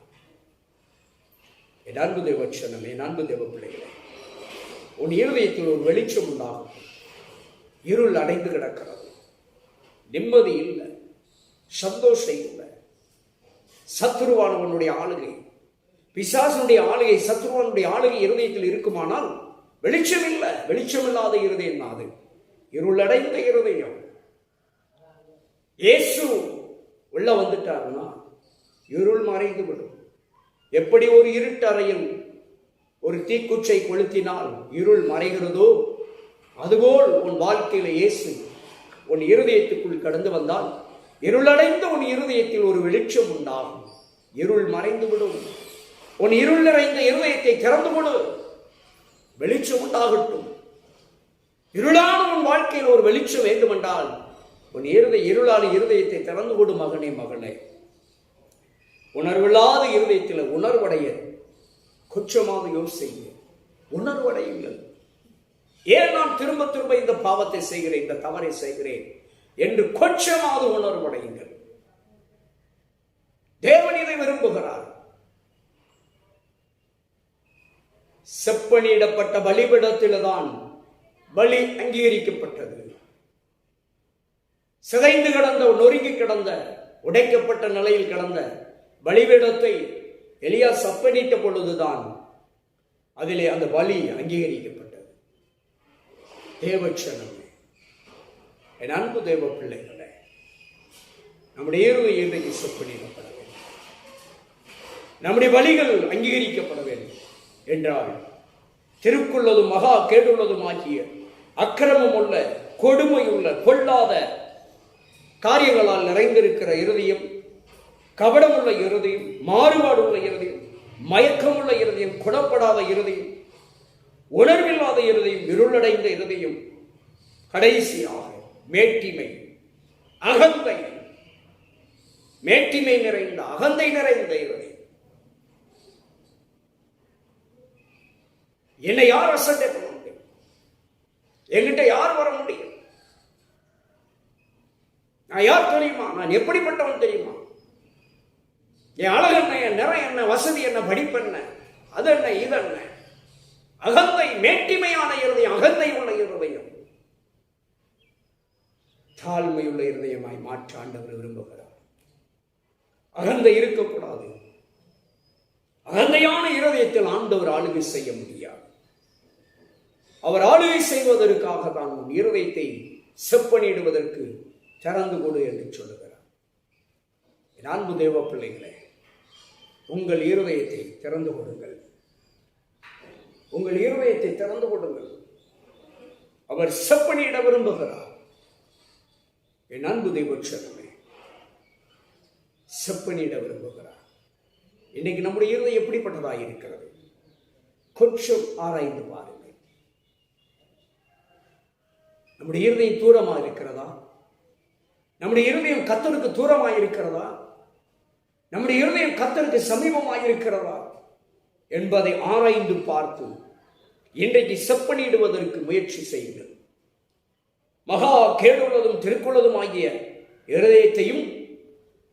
என் அன்பு தேவச்சனமே, என் அன்பு தேவ பிள்ளைகளே, உன் இருதயத்தில் ஒரு வெளிச்சம் உண்டாகும். இருள் அடைந்து கிடக்கிறது, நிம்மதி இல்லை, சந்தோஷம் இல்லை. சத்துருவானவனுடைய ஆளுகை, பிசாசனுடைய ஆளுகை, சத்துருவானுடைய ஆளுகை இருதயத்தில் இருக்குமானால் வெளிச்சம் இல்லை. வெளிச்சம் இல்லாத இருதயம் அது இருள் அடைந்த இருதயம். இயேசு உள்ள வந்துட்டாருன்னா இருள் மறைந்து விடும். எப்படி ஒரு இருட்டறையில் ஒரு தீக்குச்சை கொளுத்தினால் இருள் மறைகிறதோ, அதுபோல் உன் வாழ்க்கையில இயேசு உன் இருதயத்துக்குள் கடந்து வந்தால் இருளடைந்த உன் இருதயத்தில் ஒரு வெளிச்சம் உண்டாகும். இருள் மறைந்து விடும். உன் இருள் நிறைந்த இருதயத்தை திறந்து கொடு, வெளிச்சம் உண்டாகட்டும். இருளான உன் வாழ்க்கையில் ஒரு வெளிச்சம் வேண்டுமென்றால் உன் இருளான இருதயத்தை திறந்து கொடு மகனே, மகளே. உணர்வில்லாத இருதயத்தில் உணர்வடைய கொஞ்சமாக யோசிங்க. உணர்வடையுங்கள். ஏன் நான் திரும்ப திரும்ப இந்த பாவத்தை செய்கிறேன், இந்த தவறை செய்கிறேன் என்று கொஞ்சமாவது உணர்வடையுங்கள். தேவன் இதை விரும்புகிறார். செப்பனிடப்பட்ட பலிபீடத்தில்தான் பலி அங்கீகரிக்கப்பட்டது. சிதைந்து கிடந்த, நொறுங்கி கிடந்த, உடைக்கப்பட்ட நிலையில் கிடந்த பலிபீடத்தை எலியா செப்பனிட்ட பொழுதுதான் அதிலே அந்த பலி அங்கீகரிக்கப்பட்டது. தேவச்சனமே, என் அன்பு தேவ பிள்ளைகளே, நம்முடைய இருதயம் இன்றைக்கு செப்பனிடப்பட வேண்டும். நம்முடைய பலிகள் அங்கீகரிக்கப்பட வேண்டும் என்றால் திருக்குள்ளதும் மகா கேடுள்ளதும் ஆகிய அக்கிரமம் உள்ள, கொடுமை உள்ள, கொள்ளாத காரியங்களால் நிறைந்திருக்கிற இருதயம், கபடமுள்ள இருதயம், மாறுபாடுள்ள இருதயம், மயக்கமுள்ள இருதயம், குணப்படாத இருதயம், உணர்வில்லாத இருதயம், இருளடைந்த இருதயம், கடைசியாக மேட்டிமை, அகந்தை, மேட்டிமை நிறைந்த, அகந்தை நிறைந்த இருதயம். என்னை யார் அசட்டை பண்ண முடியும்? என்கிட்ட யார் வர முடியும்? நான் யார் தெரியுமா? நான் எப்படிப்பட்டவன் தெரியுமா? என் அழகு என்ன, என் நிறம் என்ன, வசதி என்ன, படிப்பு என்ன, அது என்ன, இது என்ன? அகந்தை, மேட்டிமையான இருதயம், அகந்தை உள்ள இருதயம் தாழ்மையுள்ள இருதயமாய் மாற்ற ஆண்டவர் விரும்புகிறார். அகந்தை இருக்கக்கூடாது. அகந்தையான இருதயத்தில் ஆண்டவர் ஆளுகை செய்ய முடியாது. அவர் ஆளுகை செய்வதற்காக தான் உன் இருதயத்தை செப்பனிடுவதற்கு திறந்து கொடு என்று சொல்லுகிறார். என் அன்பு தேவ பிள்ளைகளே, உங்கள் இருதயத்தை திறந்து கொடுங்கள். உங்கள் இருதயத்தை திறந்து கொடுங்கள். அவர் செப்பனிட விரும்புகிறார். என் அன்பு தேவச்சனமே, செப்பனிட விரும்புகிறார். இன்னைக்கு நம்முடைய இருதயம் எப்படிப்பட்டதாக இருக்கிறது? கொஞ்சம் ஆராய்ந்து பாருங்கள். நம்முடைய இருதயம் தூரமாக இருக்கிறதா? நம்முடைய இருதயம் கர்த்தருக்கு தூரமாக இருக்கிறதா? நம்முடைய இருதயம் கர்த்தருக்கு சமீபமாக இருக்கிறதா என்பதை ஆராய்ந்து பார்த்து இன்றைக்கு செப்பனிடுவதற்கு முயற்சி செய்யுங்கள். மகா கேடுள்ளதும் திருக்குள்ளதும் ஆகிய இருதயத்தையும்,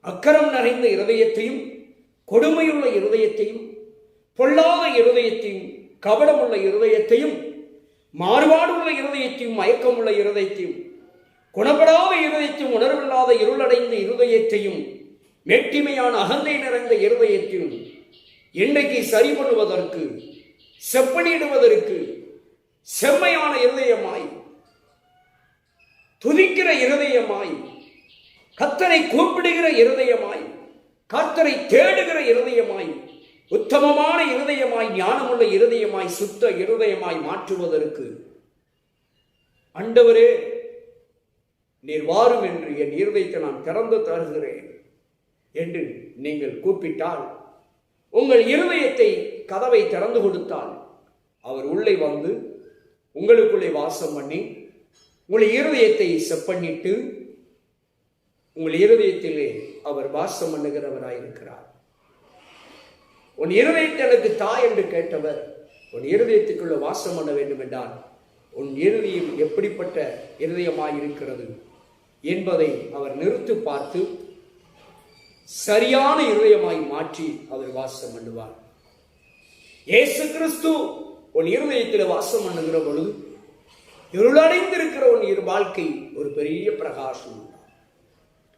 அக்கரம் நிறைந்த இருதயத்தையும், கொடுமையுள்ள இருதயத்தையும், பொல்லாத இருதயத்தையும், கபடமுள்ள இருதயத்தையும், மாறுபாடுள்ள இருதயத்தையும், மயக்கமுள்ள இருதயத்தையும், குணப்படாத இருதயத்தையும், உணர்வில்லாத இருளடைந்த இருதயத்தையும், மேட்டிமையான அகந்தை நிறைந்த இருதயத்தையும் இன்றைக்கு சரி பண்ணுவதற்கு, செப்பனிடுவதற்கு, செம்மையான இருதயமாய், துதிக்கிற இருதயமாய், கர்த்தரை கூப்பிடுகிற இருதயமாய், கர்த்தரை தேடுகிற இருதயமாய், உத்தமமான இருதயமாய், ஞானமுள்ள இருதயமாய், சுத்த இருதயமாய் மாற்றுவதற்கு ஆண்டவரே நீர் வாரும் என்று என் இருதயத்தை நான் திறந்து தருகிறேன் என்று நீங்கள் கூப்பிட்டால், உங்கள் இருதயத்தை, கதவை திறந்து கொடுத்தால் அவர் உள்ளே வந்து உங்களுக்குள்ளே வாசம் பண்ணி உங்கள் இருதயத்தை செப்பனிட்டு உங்கள் இருதயத்திலே அவர் வாசம் பண்ணுகிறவராயிருக்கிறார். உன் இருதயத்தை எனக்கு தா என்று கேட்டவர் உன் இருதயத்துக்குள்ள வாசம் பண்ண வேண்டும் என்றால் உன் இருதயம் எப்படிப்பட்ட இருதயமாய் இருக்கிறது என்பதை அவர் நிறுத்து பார்த்து சரியான இருதயமாய் மாற்றி அவர் வாசம் பண்ணுவார். இயேசு கிறிஸ்து உன் இருதயத்தில் வாசம் பண்ணுகிற பொழுது இருளடைந்திருக்கிற உன் வாழ்க்கை ஒரு பெரிய பிரகாசம்.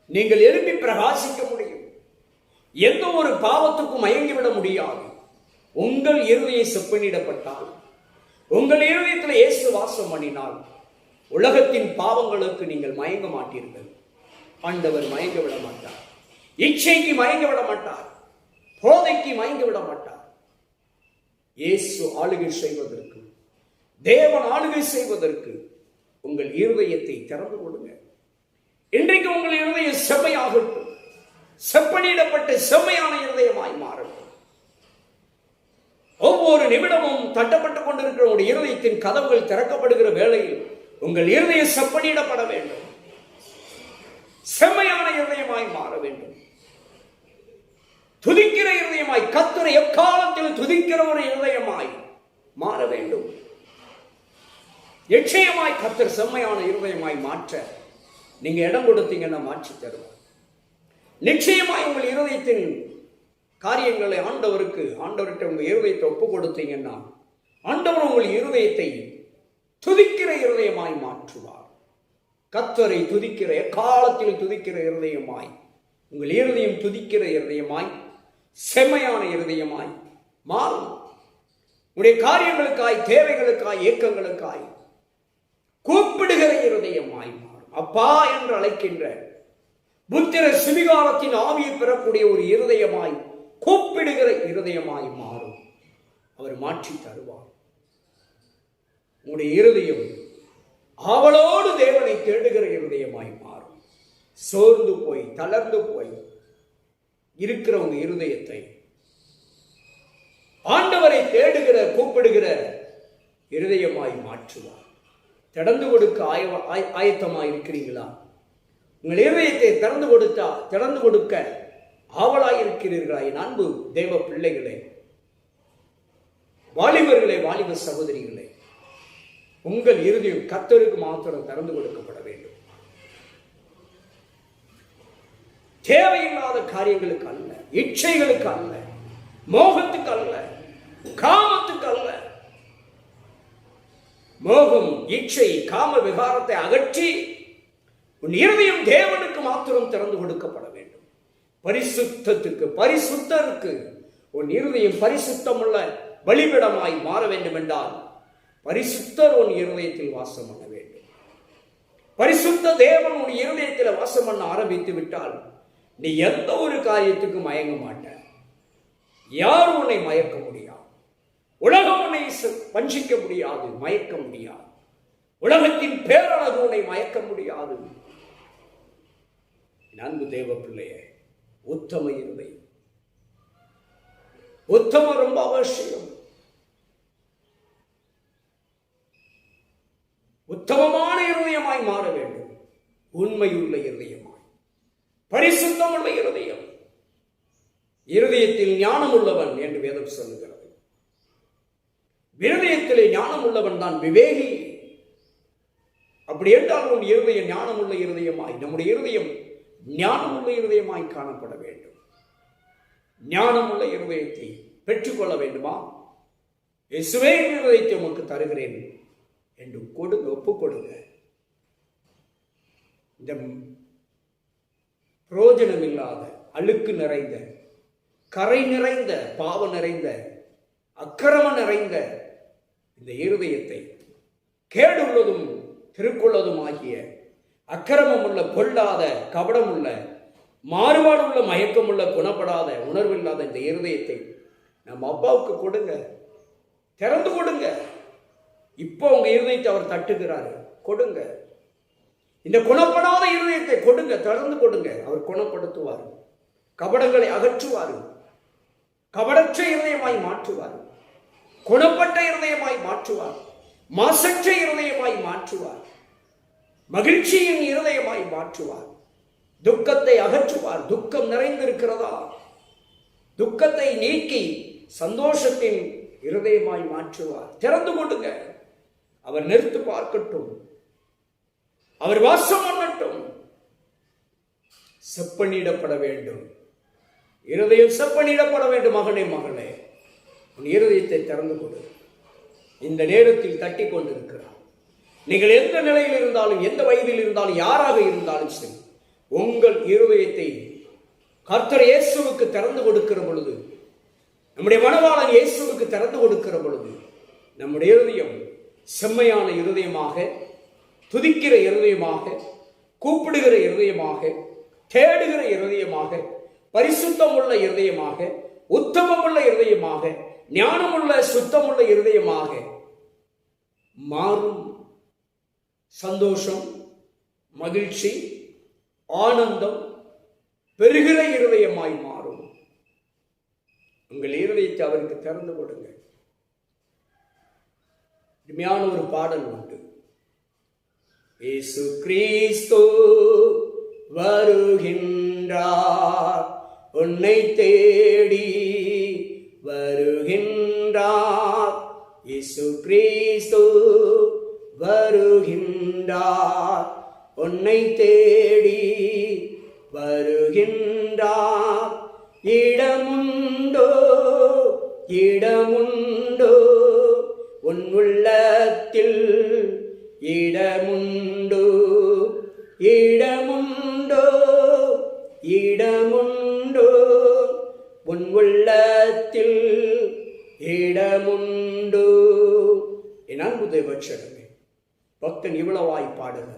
நீங்கள் எழுப்பி பிரகாசிக்க முடியும். எந்த ஒரு பாவத்துக்கும் மயங்கிவிட முடியாது. உங்கள் இருதயம் செப்பனிடப்பட்டால், உங்கள் இருதயத்தில் இயேசு வாசம் பண்ணினால், உலகத்தின் பாவங்களுக்கு நீங்கள் மயங்க மாட்டீர்கள். ஆண்டவர் மயங்க விட மாட்டார். இச்சைக்கு மயங்க விட மாட்டார். போதைக்கு மயங்க விட மாட்டார். இயேசு ஆளுகை செய்வதற்கு, தேவன் ஆளுகை செய்வதற்கு உங்கள் இருதயத்தை திறந்து கொடுங்க. இன்றைக்கு உங்கள் இருதயம் செம்மையாகட்டும். செப்பனிடப்பட்ட செம்மையான இருதயமாய் மாறட்டும். ஒவ்வொரு நிமிடமும் தட்டப்பட்டுக் கொண்டிருக்கிற உங்களுடைய இருதயத்தின் கதவுகள் திறக்கப்படுகிற வேளையில் உங்கள் இருதயம் செப்பனிடப்பட வேண்டும். செம்மையான இருதயமாய் மாற வேண்டும். துதிக்கிற இருதயமாய், கர்த்தரை எக்காலத்தில் துதிக்கிற ஒரு இருதயமாய் மாற வேண்டும். நிச்சயமாய் கர்த்தர் செம்மையான இருதயமாய் மாற்ற நீங்க இடம் கொடுத்தீங்கன்னா மாற்றி தருவார். நிச்சயமாய் உங்கள் இருதயத்தின் காரியங்களை ஆண்டவர்கிட்ட உங்கள் இருதயத்தை ஒப்பு கொடுத்தீங்கன்னா ஆண்டவர் உங்கள் இருதயத்தை துதிக்கிற இருதயமாய் மாற்றுவார். கர்த்தரை துதிக்கிற, எக்காலத்தில் துதிக்கிற இருதயமாய் உங்கள் இருதயம் துதிக்கிற இருதயமாய், செம்மையான இருதயமாய் மாறும். உங்களுடைய காரியங்களுக்காய், தேவைகளுக்காய், ஏக்கங்களுக்காய் கூப்பிடுகிற இருதயமாய் மாறும். அப்பா என்று அழைக்கின்ற புத்திர சுவிகாரத்தின் ஆவியை பெறக்கூடிய ஒரு இருதயமாய், கூப்பிடுகிற இருதயமாய் மாறும். அவர் மாற்றி தருவார். உங்களுடைய இருதயம் அவளோடு தேவனை தேடுகிற இருதயமாய் மாறும். சோர்ந்து போய், தளர்ந்து போய் இருக்கிற உங்க இருதயத்தை ஆண்டவரை தேடுகிற, கூப்பிடுகிற இருதயமாய் மாற்றுவார். திறந்து கொடுக்க ஆயத்தமாய் இருக்கிறீங்களா? உங்கள் இருதயத்தை திறந்து கொடுக்க ஆவலாய் இருக்கிறீர்களா? என் அன்பு தேவ பிள்ளைகளே, வாலிபர்களே, வாலிப சகோதரிகளே, உங்கள் இருதயம் கர்த்தருக்கு மாத்திரம் திறந்து கொடுக்கப்பட வேண்டும். தேவையில்லாத காரியங்களுக்கு அல்ல, இச்சைகளுக்கு அல்ல, மோகத்துக்கு அல்ல, காமத்துக்கு அல்ல. மோகம், இச்சை, காம விகாரத்தை அகற்றி உன் இருதயம் தேவனுக்கு மாத்திரம் திறந்து கொடுக்கப்பட வேண்டும். பரிசுத்தத்துக்கு, பரிசுத்தருக்கு உன் இருதயம் பரிசுத்தமுள்ள பலிபீடமாய் மாற வேண்டும் என்றால் பரிசுத்தர் உன் இருதயத்தில் வாசம் பண்ண வேண்டும். பரிசுத்த தேவன் உன் இருதயத்தில் வாசம் பண்ண ஆரம்பித்து விட்டால் நீ எந்த ஒரு காரியத்துக்கும் மயங்க மாட்ட. யாரும் உன்னை மயக்க முடியாது. உலகம் உன்னை வஞ்சிக்க முடியாது, மயக்க முடியாது. உலகத்தின் பேரழகு உன்னை மயக்க முடியாது. அன்பு தேவ பிள்ளையே, உத்தம இருதயம், உத்தமம் ரொம்ப அவசியம். உத்தமமான இருதயமாய் மாற வேண்டும். உண்மையுள்ள இருதயமாய், பரிசுத்தமுள்ள இருதயம். இருதயத்தில் ஞானம் உள்ளவன் என்று வேதம் சொல்லுகிறது. இருதயத்திலே ஞானம் உள்ளவன் தான் விவேகி. அப்படி என்றால் உன் இருதயம் ஞானமுள்ள இருதயமாய், நம்முடைய இருதயம் ஞானமுள்ள இருதயமாய் காணப்பட வேண்டும். ஞானமுள்ள இருதயத்தை பெற்றுக்கொள்ள வேண்டுமா? இயேசுவே இருதயத்தை உமக்கு தருகிறேன் என்று கொடுங்க, ஒப்பு கொடுங்க. இந்த பிரயோஜனம் இல்லாத, அழுக்கு நிறைந்த, கரை நிறைந்த, பாவம் நிறைந்த, அக்கிரமம் நிறைந்த இந்த இருதயத்தை, கேடுள்ளதும் திருக்குள்ளதும் ஆகிய அக்கிரமம் உள்ள, பொல்லாத, கபடம் உள்ள, மாறுபாடு உள்ள, மயக்கம் உள்ள, குணப்படாத, உணர்வில்லாத இந்த இருதயத்தை நம்ம அப்பாவுக்கு கொடுங்க, திறந்து கொடுங்க. இப்போ உங்க இருதயத்தை அவர் தட்டுகிறாரு, கொடுங்க. இந்த குணப்படாத இருதயத்தை கொடுங்க, திறந்து கொடுங்க. அவர் குணப்படுத்துவார், கபடங்களை அகற்றுவார், கபடற்ற இருதயமாய் மாற்றுவார், குணப்பட்ட இருதயமாய் மாற்றுவார், மாசற்ற இருதயமாய் மாற்றுவார், மகிழ்ச்சியின் இருதயமாய் மாற்றுவார், துக்கத்தை அகற்றுவார். துக்கம் நிறைந்திருக்கிறதா? துக்கத்தை நீக்கி சந்தோஷத்தின் இருதயமாய் மாற்றுவார். திறந்து கொடுங்க. அவர் நிறுத்து பார்க்கட்டும், அவர் வாசம் பண்ணட்டும். செப்பனிடப்பட வேண்டும், இருதயம் செப்பனிடப்பட வேண்டும். மகனே மகளே, உன் இருதயத்தை திறந்து கொடு. இந்த நேரத்தில் தட்டி கொண்டிருக்கிறார். நீங்கள் எந்த நிலையில் இருந்தாலும், எந்த வயதில் இருந்தாலும், யாராக இருந்தாலும் சரி, உங்கள் இருதயத்தை கர்த்தர் இயேசுவுக்கு திறந்து கொடுக்கிற பொழுது, நம்முடைய மணவாளன் இயேசுவுக்கு திறந்து கொடுக்கிற பொழுது, நம்முடைய இருதயம் செம்மையான இருதயமாக, துதிக்கிற இருதயமாக, கூப்பிடுகிற இருதயமாக, தேடுகிற இருதயமாக, பரிசுத்தமுள்ள இருதயமாக, உத்தமமுள்ள இருதயமாக, ஞானமுள்ள சுத்தமுள்ள இருதயமாக மாறும். சந்தோஷம், மகிழ்ச்சி, ஆனந்தம் பெருகிற இருதயமாய் மாறும். உங்கள் இருதயத்தை அவருக்கு திறந்து கொடுங்க. அருமையான ஒரு பாடல் உண்டு. இயேசு கிறிஸ்து வருகின்றார், உன்னை தேடி வருகின்றார். இயேசு கிறிஸ்து வருகின்றார், உன்னை தேடி வருகின்றார். இடமுண்டோ, இடமுண்டோ உன் உள்ளத்தில், இடமுண்டோ, இடமுண்டோ, இடமுண்டோ உன் உள்ளத்தில், இடமுண்டோ. என் அன்பு தேவச்சரமே, பக்தன் இவ்வளவாய் பாடுகிறார்.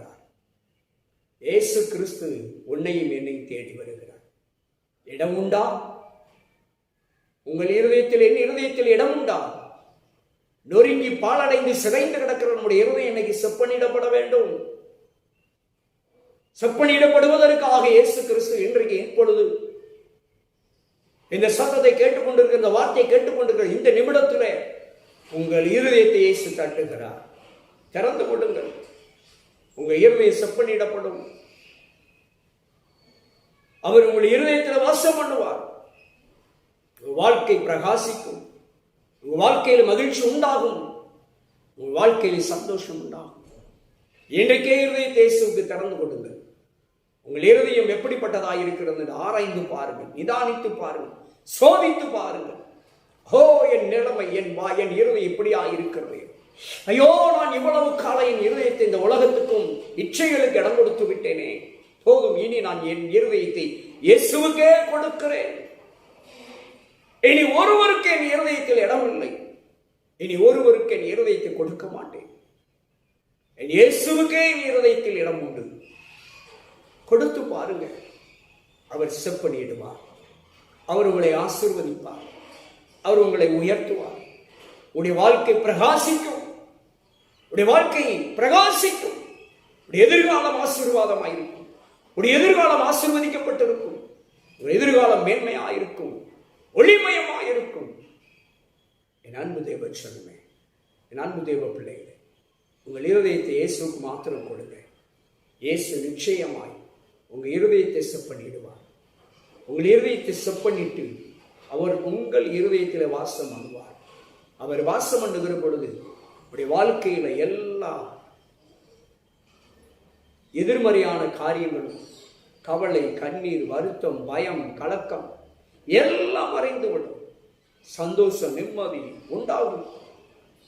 இயேசு கிறிஸ்து உன்னையும் என்னையும் தேடி வருகிறார். இடம் உண்டா? உங்கள் இருதயத்தில், என் இருதயத்தில் இடம் உண்டா? நொறுங்கி பாலடைந்து சிதைந்து கிடக்கிற நம்முடைய இருதயம் இன்னைக்கு செப்பனிடப்பட வேண்டும். செப்பனிடப்படுவதற்காக இயேசு கிறிஸ்து இன்றைக்கு இப்பொழுது இந்த சத்தத்தை கேட்டுக்கொண்டிருக்கிற, இந்த வார்த்தையை கேட்டுக்கொண்டிருக்கிற இந்த நிமிடத்திலே உங்கள் இருதயத்தை இயேசு தட்டுகிறார். திறந்து கொள்ளுங்கள், உங்கள் இருதயம் செப்பனிடப்படும். அவர் உங்கள் இருதயத்தில் வாசம் பண்ணுவார். உங்கள் வாழ்க்கை பிரகாசிக்கும், உங்கள் வாழ்க்கையில் மகிழ்ச்சி உண்டாகும், உங்கள் வாழ்க்கையில் சந்தோஷம் உண்டாகும். இன்றைக்கே இருதயத்தை இயேசுவுக்கு திறந்து கொடுங்கள். உங்கள் இருதயம் எப்படிப்பட்டதாக இருக்கிறது என்று ஆராய்ந்து பாருங்கள், நிதானித்து பாருங்கள், சோதித்து பாருங்கள். ஓ, என் நிலைமை, என் இருதயம் இப்படியா இருக்கிறது. ஐயோ, நான் இவ்வளவு காலம் என் இருதயத்தை இந்த உலகத்துக்கும் இச்சைகளுக்கு இடம் கொடுத்து விட்டேனே. போதும், இனி நான் என் இருதயத்தை இயேசுவுக்கே கொடுக்கிறேன். இனி ஒருவருக்கு என் இருதயத்தில் இடம் இல்லை. இனி ஒருவருக்கு என் இருதயத்தை கொடுக்க மாட்டேன். என் இயேசுவுக்கே என் இருதயத்தில் இடம் உண்டு. கொடுத்து பாருங்க, அவர் செப்பனிடுவார். அவர் உங்களை ஆசீர்வதிப்பார். அவர் உங்களை உயர்த்துவார். உடைய வாழ்க்கை பிரகாசிக்கும். உடைய வாழ்க்கை பிரகாசிக்கும். உடைய எதிர்காலம் ஆசீர்வாதமாயிருக்கும். உடைய எதிர்காலம் ஆசீர்வதிக்கப்பட்டிருக்கும். உடைய எதிர்காலம் மேன்மையாயிருக்கும், ஒளிமயமாயிருக்கும். என் அன்பு தேவ சொன்னமே, என் அன்பு தேவ பிள்ளைகளே, உங்கள் இருதயத்தை இயேசுக்கு மாத்திரம் கொடுங்க. இயேசு நிச்சயமாய் உங்கள் இருதயத்தை செப்பனிடுவார். உங்கள் இருதயத்தை செப்பனிட்டு அவர் உங்கள் இருதயத்தில் வாசம் பண்ணுவார். அவர் வாசம் பண்ணுகிற பொழுது உடைய வாழ்க்கையில எல்லா எதிர்மறையான காரியங்களும், கவலை, கண்ணீர், வருத்தம், பயம், கலக்கம் எல்லாம் மறைந்துவிடும். சந்தோஷம், நிம்மதி உண்டாகும்.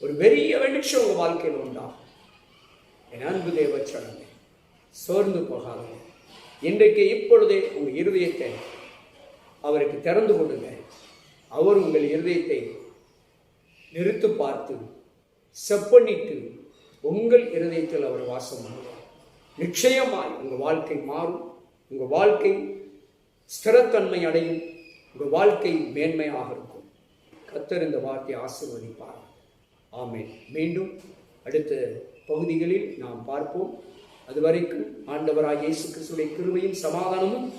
ஒரு பெரிய வெளிச்சம் உங்க வாழ்க்கையில் உண்டாகும். என் அன்பு தேவ சனமே, சோர்ந்து போகாதீங்க. இன்றைக்கு இப்பொழுதே உங்க இருதயத்தை அவருக்கு திறந்து கொடுங்க. அவர் உங்கள் இருதயத்தை நிறுத்து பார்த்து செப்பனிட்டு உங்கள் இருதயத்தில் அவர் வாசம் பண்ணுவார். நிச்சயமாய் உங்கள் வாழ்க்கை மாறும். உங்கள் வாழ்க்கை ஸ்திரத்தன்மை அடையும். உங்கள் வாழ்க்கை மேன்மையாக இருக்கும். கர்த்தர் இந்த வார்த்தையை ஆசீர்வதிப்பார். ஆமென். மீண்டும் அடுத்த பகுதிகளில் நாம் பார்ப்போம். அதுவரைக்கும் ஆண்டவராகிய இயேசு கிறிஸ்துவின் கிருபையும் சமாதானமும்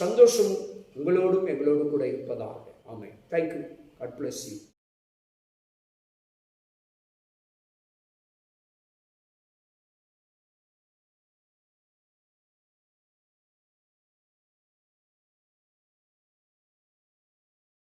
சந்தோஷமும் உங்களோடும் எங்களோடும் கூட இருப்பதாக. ஆமென். Thank you. God bless you.